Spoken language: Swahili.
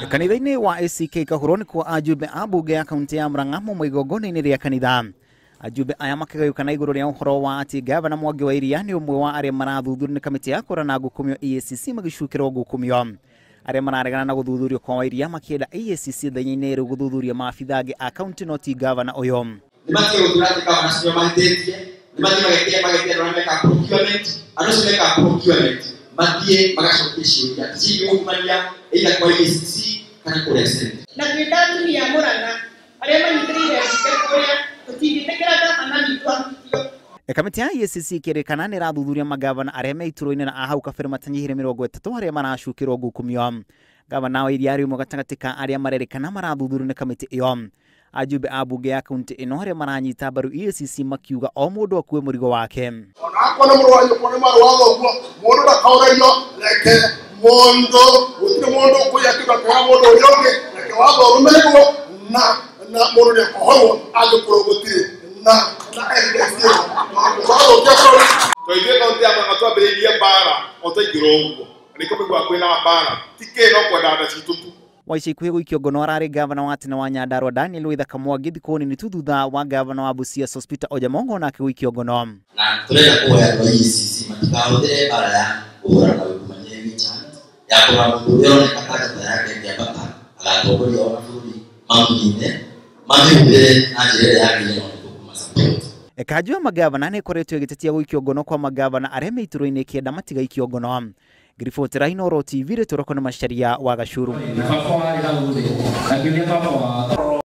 Kanitha-ini wa EACC kahurwo kwa Ajumbe a bunge ya kaunti ya Murang'a mu igongona-ini ria kanitha. Ajumbe aya makagayukana iguru ria uhoro wa ati ngabana Mwangi Wairia ni umwe wa aria marathuthurio ni kamiti ya kuhurana ngukumio EACC magicukirwo ngukumio. Aria mararegana na guthuthurio kwa Wairia makienda EACC thenya-ini ri guthuthuria maabitha angi a kaunti no ti ngabana uyo. Nimati uturati kama nasio mahitetie, nimati magete rwameka procurement, anoseka procurement. Matie magashokishio ya tiyo kumania ila kwa EACC kana kule sente. Na twitatu ni ya Murang'a aria manyitirire cikekoya tutigitekerada ana mitwa. Kamiti ya EACC kerekana ni rathuthuria magavana aria meituroine na ahau kabere matanyihiire 30 aria maracukirwo ngukumio. Gavana Wairia ari umwe gatagati ka aria marerikana marathuthurio ni kamiti iyo. Ajumbe a bunge ya kaunti ino aria maranyita mbaru EACC makiuga o mundu akue murigo wake. Ona akona murwanyo kone marwago uguo mundu ndakaurerio leke mundu gutire mundu kuyakiba kwa mundu uyoge leke wago rumego na mundu ne kohorwo agikoro gutire na evidence wago kyakoro toithie kaunti ya Murang'a twambiriirie bara otaigiro uguo niko migwa kwina bara tike no kwenda ndacitutu. Waici ikuhe gwikio ngono arari gavana wa tene wa Nyandarua Daniel Withaka Mwangi thikoni ni tuthutha wa gavana wa Busia Hospital Ojamongo na gwikio ngono. Na turenda kuhoya kwa EACC matikahũthĩre bara ya kũhũrana ungumania ya kũrora mũndũ ũrĩa ũroneka kata yake ĩkĩambata agatongoria ona bũrũri maũndũ-inĩ mamĩhũthĩre na njĩra ĩrĩa yagĩrĩire na kũmasupport. Kajua magavana nĩ ĩkoretwo ĩgĩtetia gwikio ngono kwa magavana arĩa meitũro-inĩ kĩenda matigaikio ngono. Grifotera Inooro TV retoroko na masharia wa Gashuru.